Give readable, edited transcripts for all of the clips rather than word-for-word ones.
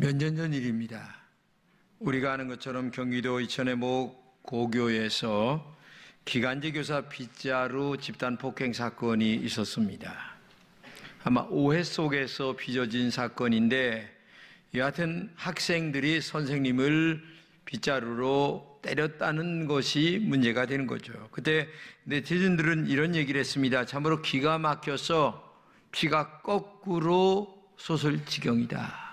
몇 년 전 일입니다. 우리가 아는 것처럼 경기도 이천의 모 고교에서 기간제 교사 빗자루 집단 폭행 사건이 있었습니다. 아마 오해 속에서 빚어진 사건인데, 여하튼 학생들이 선생님을 빗자루로 때렸다는 것이 문제가 되는 거죠. 그때 네티즌들은 이런 얘기를 했습니다. 참으로 기가 막혀서 피가 거꾸로 솟을 지경이다.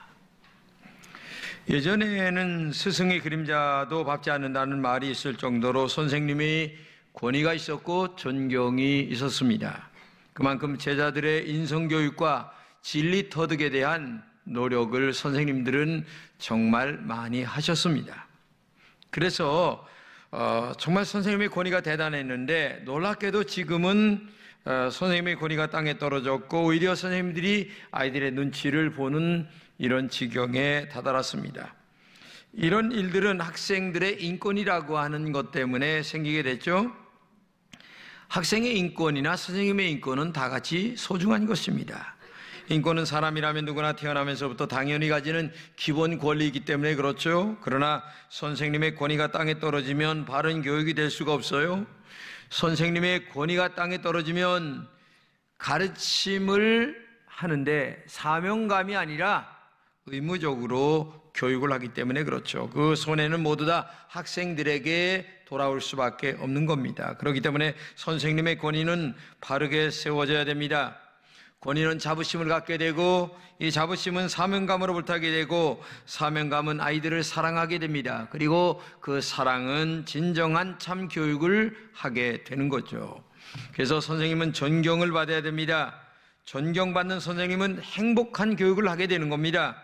예전에는 스승의 그림자도 밟지 않는다는 말이 있을 정도로 선생님의 권위가 있었고 존경이 있었습니다. 그만큼 제자들의 인성교육과 진리 터득에 대한 노력을 선생님들은 정말 많이 하셨습니다. 그래서 정말 선생님의 권위가 대단했는데, 놀랍게도 지금은 선생님의 권위가 땅에 떨어졌고 오히려 선생님들이 아이들의 눈치를 보는 이런 지경에 다다랐습니다. 이런 일들은 학생들의 인권이라고 하는 것 때문에 생기게 됐죠. 학생의 인권이나 선생님의 인권은 다 같이 소중한 것입니다. 인권은 사람이라면 누구나 태어나면서부터 당연히 가지는 기본 권리이기 때문에 그렇죠. 그러나 선생님의 권위가 땅에 떨어지면 바른 교육이 될 수가 없어요. 선생님의 권위가 땅에 떨어지면 가르침을 하는데 사명감이 아니라 의무적으로 교육을 하기 때문에 그렇죠. 그 손해는 모두 다 학생들에게 돌아올 수밖에 없는 겁니다. 그렇기 때문에 선생님의 권위는 바르게 세워져야 됩니다. 권위는 자부심을 갖게 되고, 이 자부심은 사명감으로 불타게 되고, 사명감은 아이들을 사랑하게 됩니다. 그리고 그 사랑은 진정한 참 교육을 하게 되는 거죠. 그래서 선생님은 존경을 받아야 됩니다. 존경받는 선생님은 행복한 교육을 하게 되는 겁니다.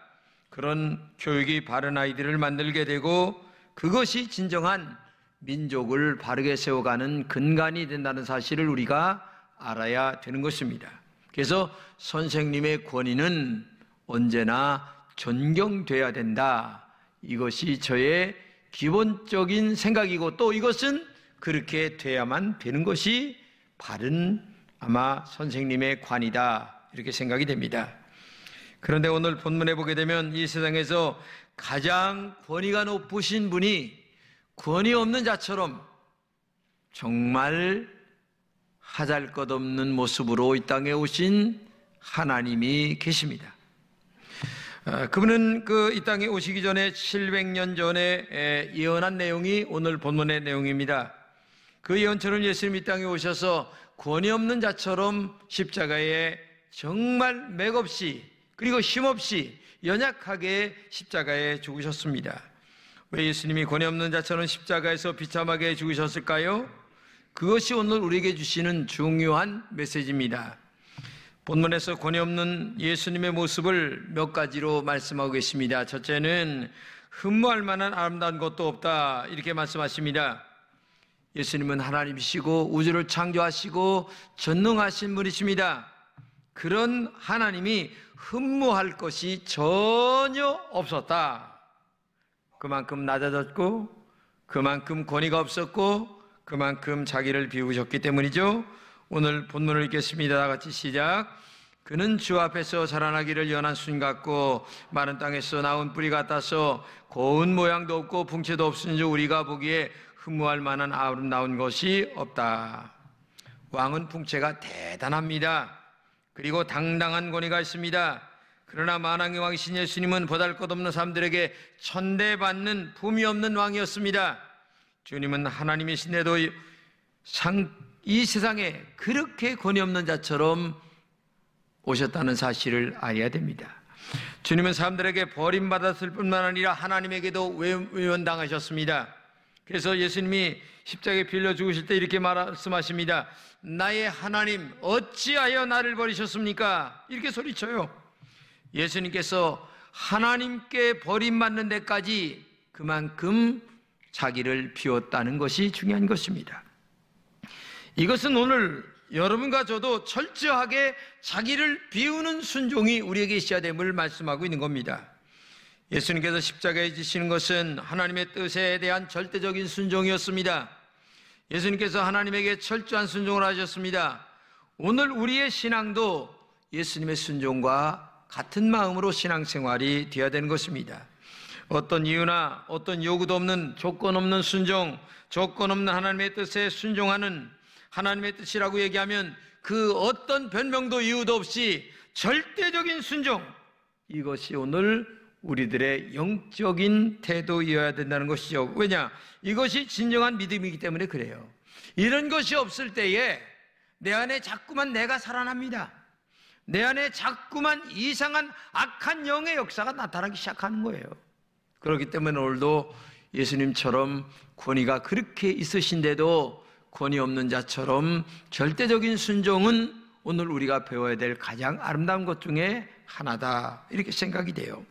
그런 교육이 바른 아이들을 만들게 되고, 그것이 진정한 민족을 바르게 세워가는 근간이 된다는 사실을 우리가 알아야 되는 것입니다. 그래서 선생님의 권위는 언제나 존경돼야 된다. 이것이 저의 기본적인 생각이고, 또 이것은 그렇게 돼야만 되는 것이 바른 아마 선생님의 관이다, 이렇게 생각이 됩니다. 그런데 오늘 본문에 보게 되면 이 세상에서 가장 권위가 높으신 분이 권위 없는 자처럼 정말 하잘것없는 모습으로 이 땅에 오신 하나님이 계십니다. 그분은 이 땅에 오시기 전에 700년 전에 예언한 내용이 오늘 본문의 내용입니다. 그 예언처럼 예수님이 이 땅에 오셔서 권위 없는 자처럼 십자가에 정말 맥없이, 그리고 힘없이 연약하게 십자가에 죽으셨습니다. 왜 예수님이 권위 없는 자처럼 십자가에서 비참하게 죽으셨을까요? 그것이 오늘 우리에게 주시는 중요한 메시지입니다. 본문에서 권위 없는 예수님의 모습을 몇 가지로 말씀하고 계십니다. 첫째는 흠모할 만한 아름다운 것도 없다, 이렇게 말씀하십니다. 예수님은 하나님이시고 우주를 창조하시고 전능하신 분이십니다. 그런 하나님이 흠모할 것이 전혀 없었다. 그만큼 낮아졌고, 그만큼 권위가 없었고, 그만큼 자기를 비우셨기 때문이죠. 오늘 본문을 읽겠습니다. 다 같이 시작. 그는 주 앞에서 자라나기를 연한 순 같고 마른 땅에서 나온 뿌리 같아서 고운 모양도 없고 풍채도 없은 줄 우리가 보기에 흠모할 만한 아름다운 것이 없다. 왕은 풍채가 대단합니다. 그리고 당당한 권위가 있습니다. 그러나 만왕의 왕이신 예수님은 보잘것없는 사람들에게 천대받는 품이 없는 왕이었습니다. 주님은 하나님이신데도 이 세상에 그렇게 권위 없는 자처럼 오셨다는 사실을 알아야 됩니다. 주님은 사람들에게 버림받았을 뿐만 아니라 하나님에게도 외면당하셨습니다. 그래서 예수님이 십자가에 빌려 죽으실 때 이렇게 말씀하십니다. 나의 하나님, 어찌하여 나를 버리셨습니까? 이렇게 소리쳐요. 예수님께서 하나님께 버림받는 데까지 그만큼 자기를 비웠다는 것이 중요한 것입니다. 이것은 오늘 여러분과 저도 철저하게 자기를 비우는 순종이 우리에게 있어야 됨을 말씀하고 있는 겁니다. 예수님께서 십자가에 지시는 것은 하나님의 뜻에 대한 절대적인 순종이었습니다. 예수님께서 하나님에게 철저한 순종을 하셨습니다. 오늘 우리의 신앙도 예수님의 순종과 같은 마음으로 신앙생활이 되어야 되는 것입니다. 어떤 이유나 어떤 요구도 없는 조건 없는 순종, 조건 없는 하나님의 뜻에 순종하는 하나님의 뜻이라고 얘기하면 그 어떤 변명도 이유도 없이 절대적인 순종, 이것이 오늘 우리들의 영적인 태도이어야 된다는 것이죠. 왜냐? 이것이 진정한 믿음이기 때문에 그래요. 이런 것이 없을 때에 내 안에 자꾸만 내가 살아납니다. 내 안에 자꾸만 이상한 악한 영의 역사가 나타나기 시작하는 거예요. 그렇기 때문에 오늘도 예수님처럼 권위가 그렇게 있으신데도 권위 없는 자처럼 절대적인 순종은 오늘 우리가 배워야 될 가장 아름다운 것 중에 하나다, 이렇게 생각이 돼요.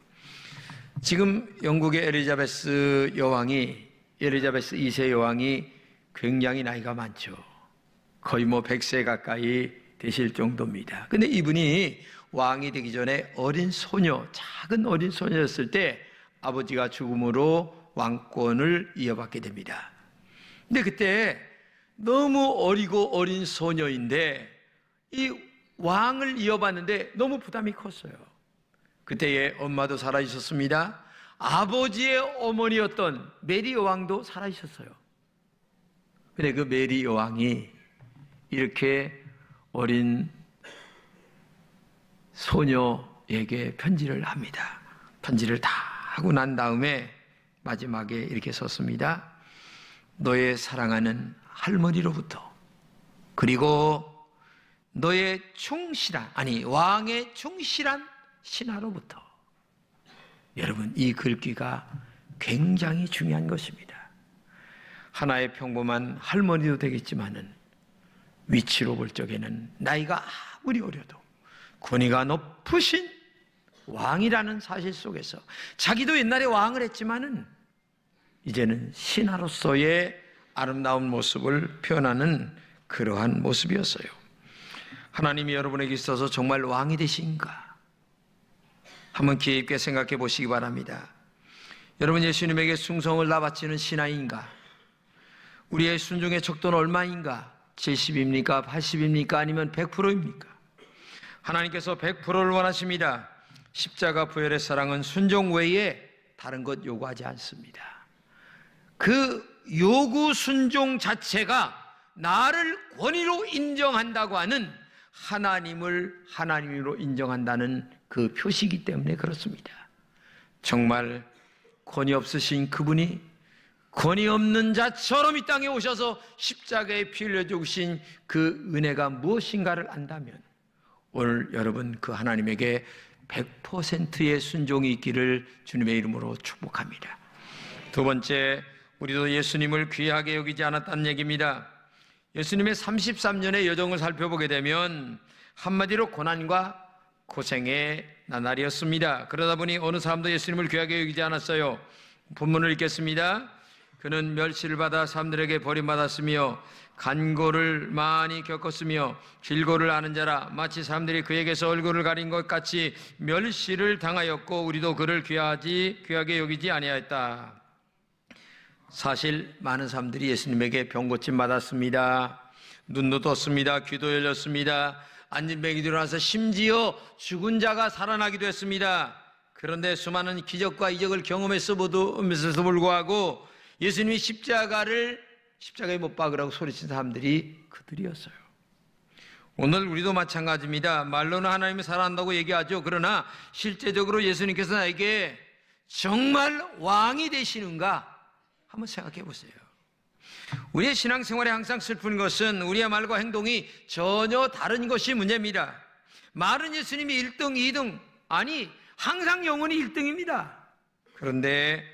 지금 영국의 엘리자베스 2세 여왕이 굉장히 나이가 많죠. 거의 100세 가까이 되실 정도입니다. 근데 이분이 왕이 되기 전에 작은 어린 소녀였을 때 아버지가 죽음으로 왕권을 이어받게 됩니다. 근데 그때 너무 어리고 어린 소녀인데 이 왕을 이어받는데 너무 부담이 컸어요. 그때의 엄마도 살아있었습니다. 아버지의 어머니였던 메리 여왕도 살아있었어요. 근데 그 메리 여왕이 이렇게 어린 소녀에게 편지를 합니다. 편지를 다 하고 난 다음에 마지막에 이렇게 썼습니다. 너의 사랑하는 할머니로부터, 그리고 너의 왕의 충실한 신하로부터. 여러분, 이 글귀가 굉장히 중요한 것입니다. 하나의 평범한 할머니도 되겠지만은 위치로 볼 적에는 나이가 아무리 어려도 권위가 높으신 왕이라는 사실 속에서 자기도 옛날에 왕을 했지만은 이제는 신하로서의 아름다운 모습을 표현하는 그러한 모습이었어요. 하나님이 여러분에게 있어서 정말 왕이 되신가? 한번 기회 있게 생각해 보시기 바랍니다. 여러분, 예수님에게 충성을 나바치는 신하인가? 우리의 순종의 척도는 얼마인가? 70입니까? 80입니까? 아니면 100%입니까? 하나님께서 100%를 원하십니다. 십자가 부활의 사랑은 순종 외에 다른 것 요구하지 않습니다. 그 요구 순종 자체가 나를 권위로 인정한다고 하는 하나님을 하나님으로 인정한다는 그 표시이기 때문에 그렇습니다. 정말 권위 없으신 그분이 권위 없는 자처럼 이 땅에 오셔서 십자가에 피 흘려 죽으신 그 은혜가 무엇인가를 안다면 오늘 여러분 그 하나님에게 100%의 순종이 있기를 주님의 이름으로 축복합니다. 두 번째, 우리도 예수님을 귀하게 여기지 않았다는 얘기입니다. 예수님의 33년의 여정을 살펴보게 되면 한마디로 고난과 고생의 나날이었습니다. 그러다 보니 어느 사람도 예수님을 귀하게 여기지 않았어요. 본문을 읽겠습니다. 그는 멸시를 받아 사람들에게 버림받았으며 간고를 많이 겪었으며 길고를 아는 자라 마치 사람들이 그에게서 얼굴을 가린 것 같이 멸시를 당하였고 우리도 그를 귀하게 여기지 아니하였다. 사실 많은 사람들이 예수님에게 병고침 받았습니다. 눈도 떴습니다. 귀도 열렸습니다. 앉은 뱅이 일어나서 심지어 죽은 자가 살아나기도 했습니다. 그런데 수많은 기적과 이적을 경험했음에도 불구하고 예수님이 십자가에 못 박으라고 소리친 사람들이 그들이었어요. 오늘 우리도 마찬가지입니다. 말로는 하나님이 살아난다고 얘기하죠. 그러나 실제적으로 예수님께서 나에게 정말 왕이 되시는가? 한번 생각해 보세요. 우리의 신앙생활에 항상 슬픈 것은 우리의 말과 행동이 전혀 다른 것이 문제입니다. 말은 예수님이 1등, 2등, 아니 항상 영원히 1등입니다. 그런데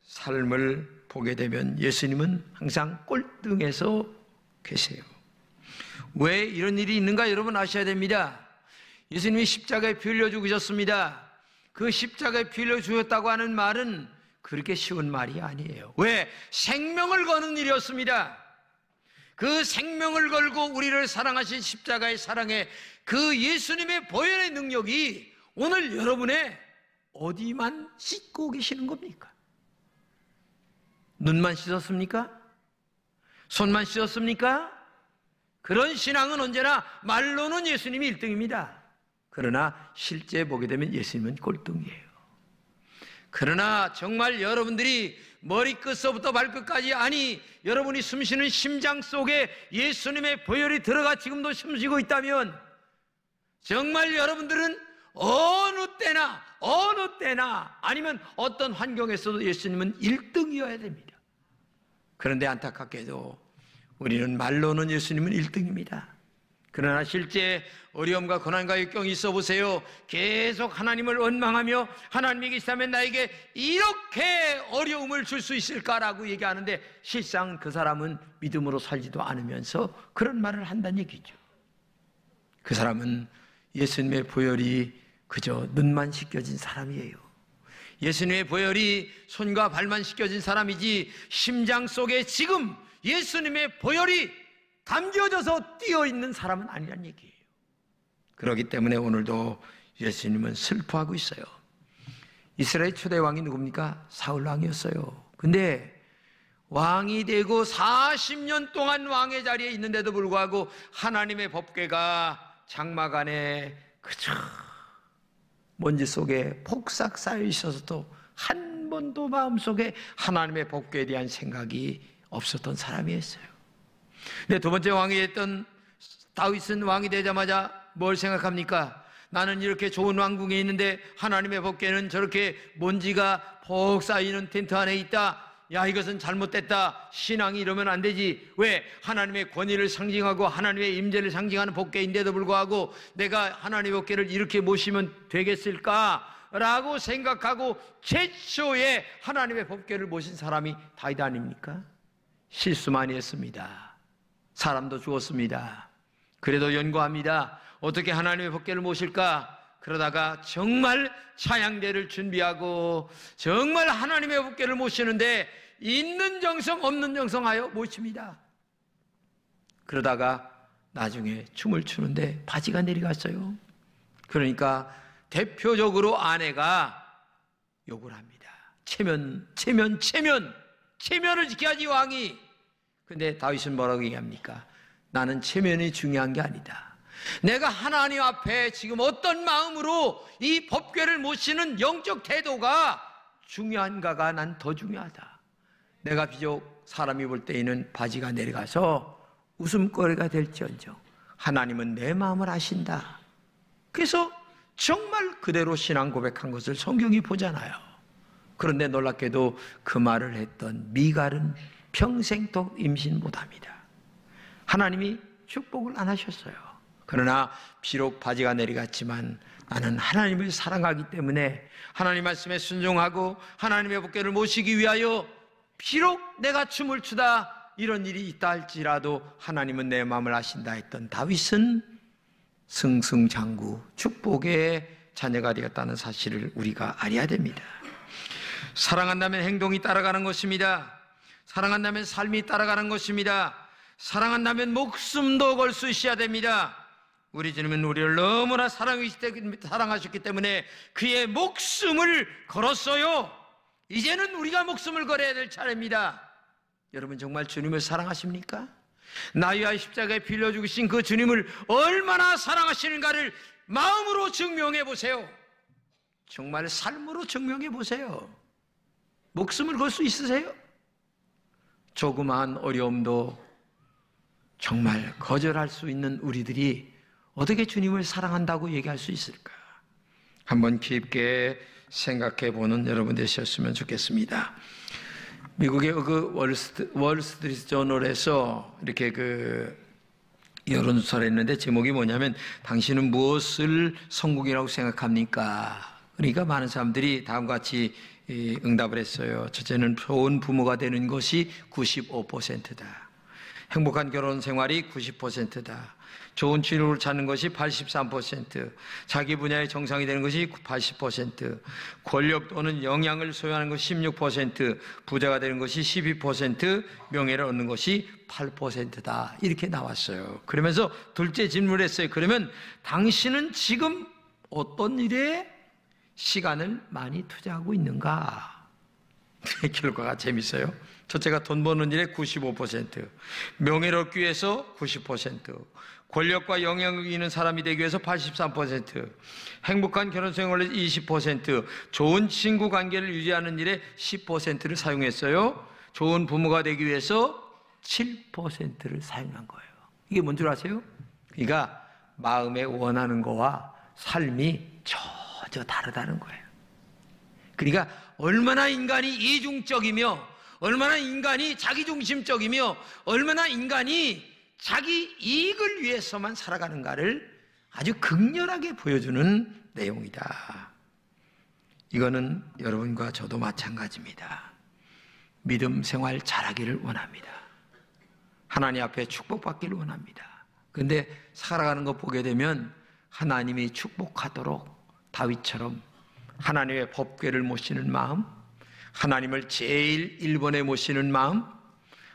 삶을 보게 되면 예수님은 항상 꼴등에서 계세요. 왜 이런 일이 있는가 여러분 아셔야 됩니다. 예수님이 십자가에 피 흘려 죽으셨습니다. 그 십자가에 피 흘려 죽었다고 하는 말은 그렇게 쉬운 말이 아니에요. 왜? 생명을 거는 일이었습니다. 그 생명을 걸고 우리를 사랑하신 십자가의 사랑에 그 예수님의 보혈의 능력이 오늘 여러분의 어디만 씻고 계시는 겁니까? 눈만 씻었습니까? 손만 씻었습니까? 그런 신앙은 언제나 말로는 예수님이 1등입니다. 그러나 실제 보게 되면 예수님은 꼴등이에요. 그러나 정말 여러분들이 머리끝서부터 발끝까지, 아니 여러분이 숨쉬는 심장 속에 예수님의 보혈이 들어가 지금도 숨쉬고 있다면 정말 여러분들은 어느 때나 아니면 어떤 환경에서도 예수님은 1등이어야 됩니다. 그런데 안타깝게도 우리는 말로는 예수님은 1등입니다. 그러나 실제 어려움과 고난과 역경이 있어 보세요. 계속 하나님을 원망하며 하나님이 계시다면 나에게 이렇게 어려움을 줄 수 있을까라고 얘기하는데 실상 그 사람은 믿음으로 살지도 않으면서 그런 말을 한다는 얘기죠. 그 사람은 예수님의 보혈이 그저 눈만 씻겨진 사람이에요. 예수님의 보혈이 손과 발만 씻겨진 사람이지 심장 속에 지금 예수님의 보혈이 담겨져서 뛰어있는 사람은 아니란 얘기예요. 그렇기 때문에 오늘도 예수님은 슬퍼하고 있어요. 이스라엘 초대 왕이 누굽니까? 사울 왕이었어요. 근데 왕이 되고 40년 동안 왕의 자리에 있는데도 불구하고 하나님의 법궤가 장막 안에 그저 먼지 속에 폭삭 쌓여 있어서도 한 번도 마음속에 하나님의 법궤에 대한 생각이 없었던 사람이었어요. 근데 두 번째 왕이 됐던 다윗은 왕이 되자마자 뭘 생각합니까? 나는 이렇게 좋은 왕궁에 있는데 하나님의 법궤는 저렇게 먼지가 폭 쌓이는 텐트 안에 있다. 야, 이것은 잘못됐다. 신앙이 이러면 안 되지. 왜? 하나님의 권위를 상징하고 하나님의 임재를 상징하는 법궤인데도 불구하고 내가 하나님의 법궤를 이렇게 모시면 되겠을까? 라고 생각하고 최초에 하나님의 법궤를 모신 사람이 다윗 아닙니까? 실수 많이 했습니다. 사람도 죽었습니다. 그래도 연구합니다. 어떻게 하나님의 법궤를 모실까? 그러다가 정말 차양대를 준비하고 정말 하나님의 법궤를 모시는데 있는 정성 없는 정성하여 모십니다. 그러다가 나중에 춤을 추는데 바지가 내려갔어요. 그러니까 대표적으로 아내가 욕을 합니다. 체면을 지켜야지 왕이. 근데 다윗은 뭐라고 얘기합니까? 나는 체면이 중요한 게 아니다. 내가 하나님 앞에 지금 어떤 마음으로 이 법궤를 모시는 영적 태도가 중요한가가 난 더 중요하다. 내가 비록 사람이 볼 때에는 바지가 내려가서 웃음거리가 될지언정 하나님은 내 마음을 아신다. 그래서 정말 그대로 신앙 고백한 것을 성경이 보잖아요. 그런데 놀랍게도 그 말을 했던 미갈은 평생토록 임신 못합니다. 하나님이 축복을 안 하셨어요. 그러나 비록 바지가 내려갔지만 나는 하나님을 사랑하기 때문에 하나님 말씀에 순종하고 하나님의 법궤를 모시기 위하여 비록 내가 춤을 추다 이런 일이 있다 할지라도 하나님은 내 마음을 아신다 했던 다윗은 승승장구 축복의 자녀가 되었다는 사실을 우리가 알아야 됩니다. 사랑한다면 행동이 따라가는 것입니다. 사랑한다면 삶이 따라가는 것입니다. 사랑한다면 목숨도 걸 수 있어야 됩니다. 우리 주님은 우리를 너무나 사랑하셨기 때문에 그의 목숨을 걸었어요. 이제는 우리가 목숨을 걸어야 될 차례입니다. 여러분 정말 주님을 사랑하십니까? 나위와 십자가에 빌려 죽으신 그 주님을 얼마나 사랑하시는가를 마음으로 증명해 보세요. 정말 삶으로 증명해 보세요. 목숨을 걸 수 있으세요? 조그마한 어려움도 정말 거절할 수 있는 우리들이 어떻게 주님을 사랑한다고 얘기할 수 있을까? 한번 깊게 생각해 보는 여러분 되셨으면 좋겠습니다. 미국의 그 월스트리트 저널에서 이렇게 그 여론조사를 했는데 제목이 뭐냐면 당신은 무엇을 성공이라고 생각합니까? 그러니까 많은 사람들이 다음과 같이 응답을 했어요. 첫째는 좋은 부모가 되는 것이 95%다. 행복한 결혼 생활이 90%다. 좋은 진로를 찾는 것이 83%, 자기 분야의 정상이 되는 것이 80%, 권력 또는 영향을 소유하는 것이 16%, 부자가 되는 것이 12%, 명예를 얻는 것이 8%다. 이렇게 나왔어요. 그러면서 둘째 질문을 했어요. 그러면 당신은 지금 어떤 일에 시간을 많이 투자하고 있는가? 결과가 재밌어요. 첫째가 돈 버는 일에 95%, 명예를 얻기 위해서 90%, 권력과 영향력 있는 사람이 되기 위해서 83%, 행복한 결혼생활을 20%, 좋은 친구 관계를 유지하는 일에 10%를 사용했어요. 좋은 부모가 되기 위해서 7%를 사용한 거예요. 이게 뭔 줄 아세요? 그러니까 마음에 원하는 거와 삶이 전혀 다르다는 거예요. 그러니까 얼마나 인간이 이중적이며, 얼마나 인간이 자기중심적이며, 얼마나 인간이 자기 이익을 위해서만 살아가는가를 아주 극렬하게 보여주는 내용이다. 이거는 여러분과 저도 마찬가지입니다. 믿음 생활 잘하기를 원합니다. 하나님 앞에 축복받기를 원합니다. 그런데 살아가는 거 보게 되면 하나님이 축복하도록 다윗처럼 하나님의 법궤를 모시는 마음, 하나님을 제일 1번에 모시는 마음,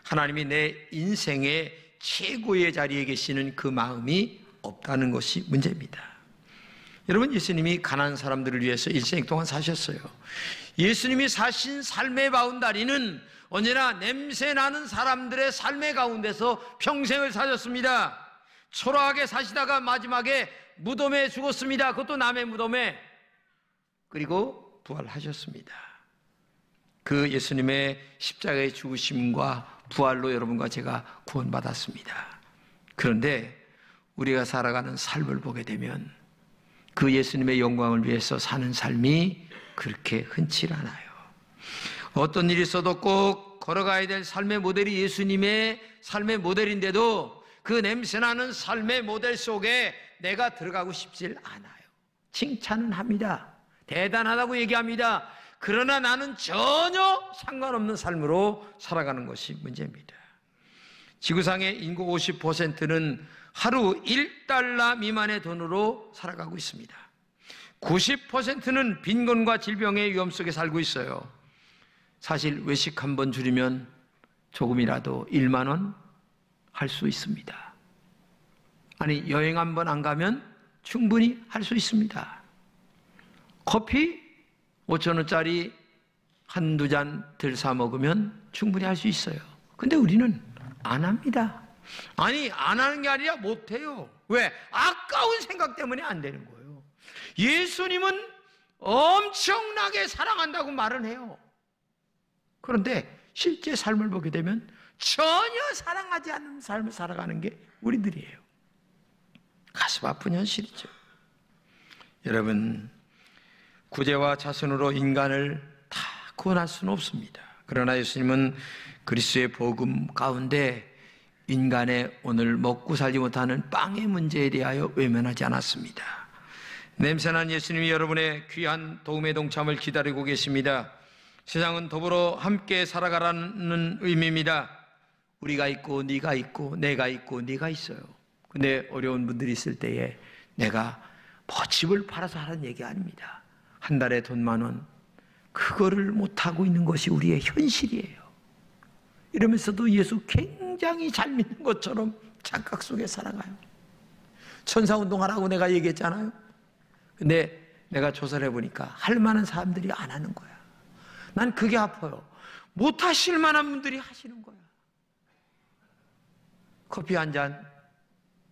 하나님이 내 인생의 최고의 자리에 계시는 그 마음이 없다는 것이 문제입니다. 여러분, 예수님이 가난한 사람들을 위해서 일생 동안 사셨어요. 예수님이 사신 삶의 바운다리는 언제나 냄새나는 사람들의 삶의 가운데서 평생을 사셨습니다. 초라하게 사시다가 마지막에 무덤에 죽었습니다. 그것도 남의 무덤에. 그리고 부활하셨습니다. 그 예수님의 십자가의 죽으심과 부활로 여러분과 제가 구원받았습니다. 그런데 우리가 살아가는 삶을 보게 되면 그 예수님의 영광을 위해서 사는 삶이 그렇게 흔치 않아요. 어떤 일이 있어도 꼭 걸어가야 될 삶의 모델이 예수님의 삶의 모델인데도 그 냄새나는 삶의 모델 속에 내가 들어가고 싶질 않아요. 칭찬은 합니다. 대단하다고 얘기합니다. 그러나 나는 전혀 상관없는 삶으로 살아가는 것이 문제입니다. 지구상의 인구 50%는 하루 1달러 미만의 돈으로 살아가고 있습니다. 90%는 빈곤과 질병의 위험 속에 살고 있어요. 사실 외식 한 번 줄이면 조금이라도 1만 원 할 수 있습니다. 아니, 여행 한 번 안 가면 충분히 할 수 있습니다. 커피 5,000원짜리 한두 잔 들 사 먹으면 충분히 할 수 있어요. 근데 우리는 안 합니다. 아니, 안 하는 게 아니라 못 해요. 왜? 아까운 생각 때문에 안 되는 거예요. 예수님은 엄청나게 사랑한다고 말은 해요. 그런데 실제 삶을 보게 되면 전혀 사랑하지 않는 삶을 살아가는 게 우리들이에요. 가슴 아픈 현실이죠. 여러분, 구제와 자선으로 인간을 다 구원할 수는 없습니다. 그러나 예수님은 그리스도의 복음 가운데 인간의 오늘 먹고 살지 못하는 빵의 문제에 대하여 외면하지 않았습니다. 냄새난 예수님이 여러분의 귀한 도움의 동참을 기다리고 계십니다. 세상은 더불어 함께 살아가라는 의미입니다. 우리가 있고 네가 있고 내가 있고 네가 있어요. 근데 어려운 분들이 있을 때에 내가 뭐 집을 팔아서 하는 얘기 아닙니다. 한 달에 돈 10,000원, 그거를 못하고 있는 것이 우리의 현실이에요. 이러면서도 예수 굉장히 잘 믿는 것처럼 착각 속에 살아가요. 천사운동하라고 내가 얘기했잖아요. 근데 내가 조사를 해보니까 할 만한 사람들이 안 하는 거야. 난 그게 아파요. 못 하실 만한 분들이 하시는 거야. 커피 한 잔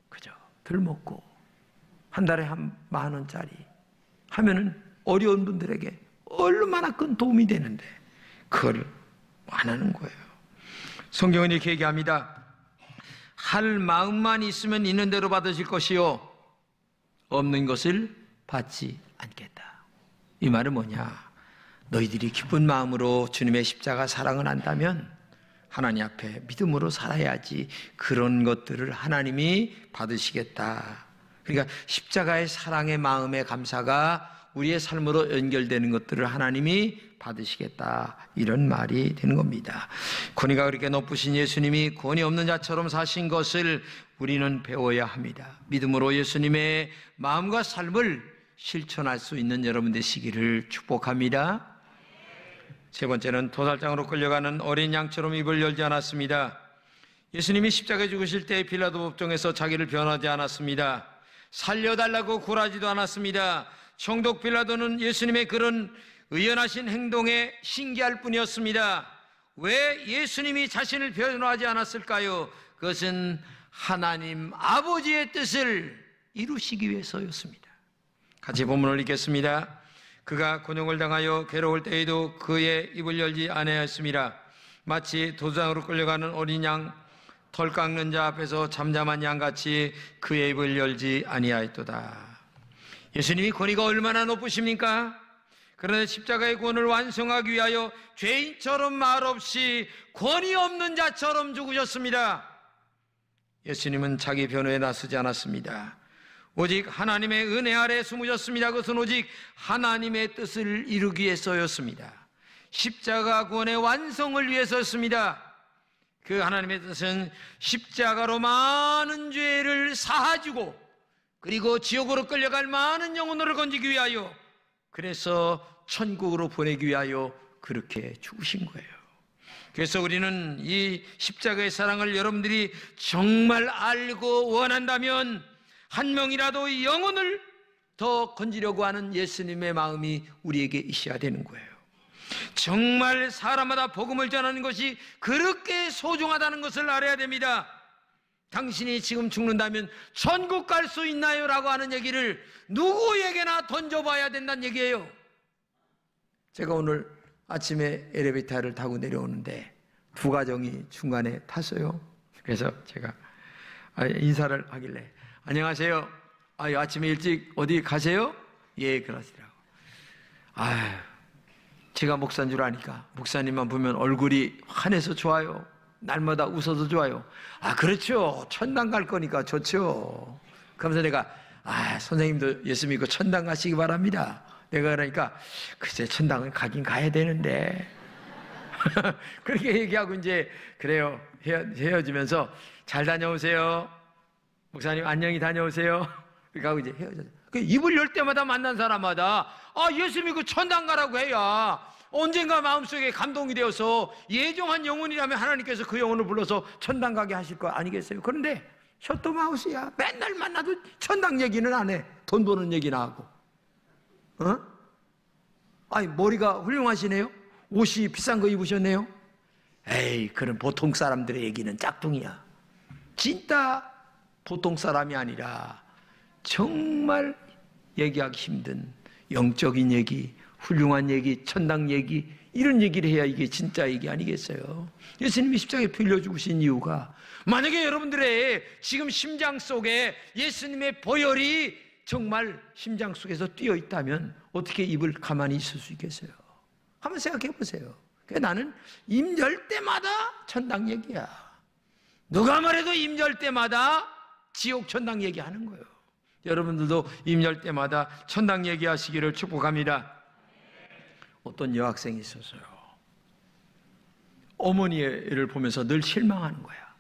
그저 덜 먹고 한 달에 한 10,000원짜리 하면은 어려운 분들에게 얼마나 큰 도움이 되는데 그걸 안 하는 거예요. 성경은 이렇게 얘기합니다. 할 마음만 있으면 있는 대로 받으실 것이요 없는 것을 받지 않겠다. 이 말은 뭐냐? 너희들이 기쁜 마음으로 주님의 십자가 사랑을 한다면 하나님 앞에 믿음으로 살아야지 그런 것들을 하나님이 받으시겠다. 그러니까 십자가의 사랑의 마음의 감사가 우리의 삶으로 연결되는 것들을 하나님이 받으시겠다, 이런 말이 되는 겁니다. 권위가 그렇게 높으신 예수님이 권위 없는 자처럼 사신 것을 우리는 배워야 합니다. 믿음으로 예수님의 마음과 삶을 실천할 수 있는 여러분 되시기를 축복합니다. 세 번째는 도살장으로 끌려가는 어린 양처럼 입을 열지 않았습니다. 예수님이 십자가에 죽으실 때 빌라도 법정에서 자기를 변하지 않았습니다. 살려달라고 굴하지도 않았습니다. 총독 빌라도는 예수님의 그런 의연하신 행동에 신기할 뿐이었습니다. 왜 예수님이 자신을 변호하지 않았을까요? 그것은 하나님 아버지의 뜻을 이루시기 위해서였습니다. 같이 본문을 읽겠습니다. 그가 곤욕을 당하여 괴로울 때에도 그의 입을 열지 아니하였습니다. 마치 도장으로 끌려가는 어린 양, 털 깎는 자 앞에서 잠잠한 양같이 그의 입을 열지 아니하였도다. 예수님이 권위가 얼마나 높으십니까? 그런데 십자가의 구원을 완성하기 위하여 죄인처럼 말없이 권위 없는 자처럼 죽으셨습니다. 예수님은 자기 변호에 나서지 않았습니다. 오직 하나님의 은혜 아래 숨으셨습니다. 그것은 오직 하나님의 뜻을 이루기 위해서였습니다. 십자가 구원의 완성을 위해서였습니다. 그 하나님의 뜻은 십자가로 많은 죄를 사하주고 그리고 지옥으로 끌려갈 많은 영혼을 건지기 위하여, 그래서 천국으로 보내기 위하여 그렇게 죽으신 거예요. 그래서 우리는 이 십자가의 사랑을 여러분들이 정말 알고 원한다면 한 명이라도 영혼을 더 건지려고 하는 예수님의 마음이 우리에게 있어야 되는 거예요. 정말 사람마다 복음을 전하는 것이 그렇게 소중하다는 것을 알아야 됩니다. 당신이 지금 죽는다면 천국 갈 수 있나요? 라고 하는 얘기를 누구에게나 던져봐야 된다는 얘기예요. 제가 오늘 아침에 엘리베이터를 타고 내려오는데 두 가정이 중간에 탔어요. 그래서 제가 인사를 하길래 안녕하세요. 아침에 일찍 어디 가세요? 예, 그러시더라고. 제가 목사인 줄 아니까 목사님만 보면 얼굴이 환해서 좋아요. 날마다 웃어서 좋아요. 그렇죠. 천당 갈 거니까 좋죠. 그러면서 내가 선생님도 예수 믿고 천당 가시기 바랍니다. 내가 그러니까 글쎄 천당은 가긴 가야 되는데 그렇게 얘기하고 이제 그래요. 헤어지면서 잘 다녀오세요. 목사님 안녕히 다녀오세요. 그렇게 하고 이제 헤어졌어요. 입을 열 때마다 만난 사람마다 예수 믿고 천당 가라고 해야 언젠가 마음속에 감동이 되어서 예정한 영혼이라면 하나님께서 그 영혼을 불러서 천당 가게 하실 거 아니겠어요? 그런데 셔터마우스야. 맨날 만나도 천당 얘기는 안 해. 돈 버는 얘기나 하고. 머리가 훌륭하시네요. 옷이 비싼 거 입으셨네요. 에이, 그런 보통 사람들의 얘기는 짝퉁이야. 진짜 보통 사람이 아니라 정말 얘기하기 힘든 영적인 얘기, 훌륭한 얘기, 천당 얘기, 이런 얘기를 해야 이게 진짜 얘기 아니겠어요? 예수님이 십자가에 피 흘려 죽으신 이유가, 만약에 여러분들의 지금 심장 속에 예수님의 보혈이 정말 심장 속에서 뛰어 있다면 어떻게 입을 가만히 있을 수 있겠어요? 한번 생각해 보세요. 나는 입 열 때마다 천당 얘기야. 누가 말해도 입 열 때마다 지옥 천당 얘기하는 거예요. 여러분들도 입 열 때마다 천당 얘기하시기를 축복합니다. 어떤 여학생이 있었어요. 어머니를 보면서 늘 실망하는 거야.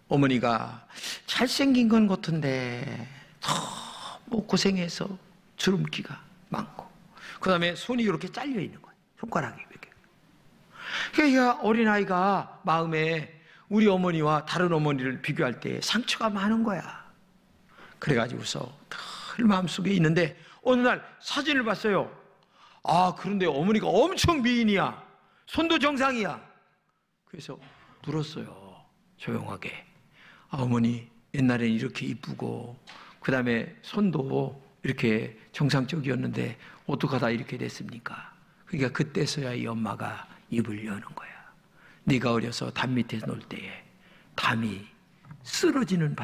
어머니가 잘생긴 건 같은데 너무 고생해서 주름기가 많고, 그 다음에 손이 이렇게 잘려 있는 거야. 손가락이 이렇게. 그러니까 어린아이가 마음에 우리 어머니와 다른 어머니를 비교할 때 상처가 많은 거야. 그래가지고서 늘 마음속에 있는데 어느 날 사진을 봤어요. 그런데 어머니가 엄청 미인이야. 손도 정상이야. 그래서 물었어요. 조용하게. 어머니 옛날엔 이렇게 이쁘고 그 다음에 손도 이렇게 정상적이었는데 어떡하다 이렇게 됐습니까? 그러니까 그때서야 이 엄마가 입을 여는 거야. 네가 어려서 담 밑에 놀 때에 담이 쓰러질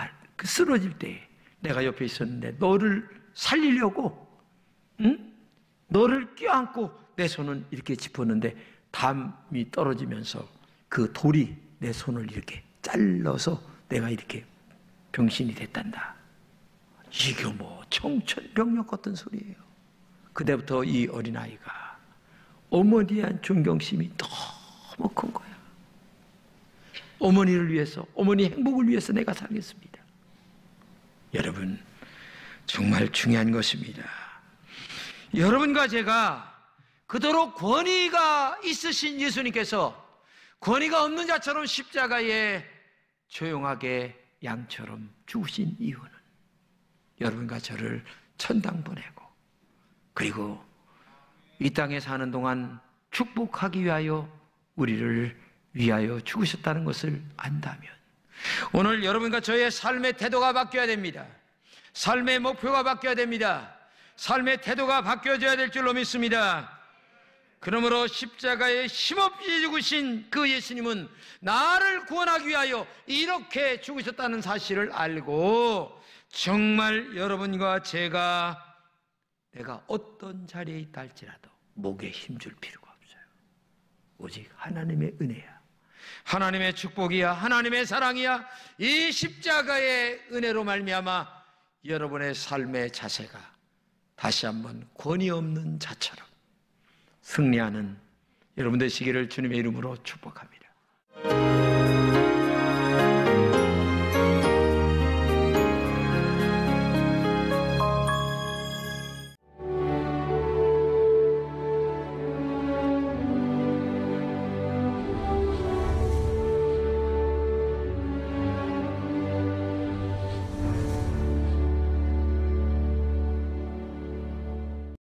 때에 내가 옆에 있었는데 너를 살리려고 너를 껴안고 내 손을 이렇게 짚었는데 담이 떨어지면서 그 돌이 내 손을 이렇게 잘라서 내가 이렇게 병신이 됐단다. 이게 뭐 청천벽력 같은 소리예요. 그때부터 이 어린아이가 어머니에 대한 존경심이 너무 큰 거야. 어머니를 위해서, 어머니 행복을 위해서 내가 살겠습니다. 여러분, 정말 중요한 것입니다. 여러분과 제가 그토록 권위가 있으신 예수님께서 권위가 없는 자처럼 십자가에 조용하게 양처럼 죽으신 이유는 여러분과 저를 천당 보내고, 그리고 이 땅에 사는 동안 축복하기 위하여 우리를 위하여 죽으셨다는 것을 안다면 오늘 여러분과 저의 삶의 태도가 바뀌어야 됩니다. 삶의 목표가 바뀌어야 됩니다. 삶의 태도가 바뀌어져야 될 줄로 믿습니다. 그러므로 십자가에 힘없이 죽으신 그 예수님은 나를 구원하기 위하여 이렇게 죽으셨다는 사실을 알고 정말 여러분과 제가 내가 어떤 자리에 있다 할지라도 목에 힘줄 필요가 없어요. 오직 하나님의 은혜야, 하나님의 축복이야, 하나님의 사랑이야. 이 십자가의 은혜로 말미암아 여러분의 삶의 자세가 다시 한번 권위 없는 자처럼 승리하는 여러분 되시기를 주님의 이름으로 축복합니다.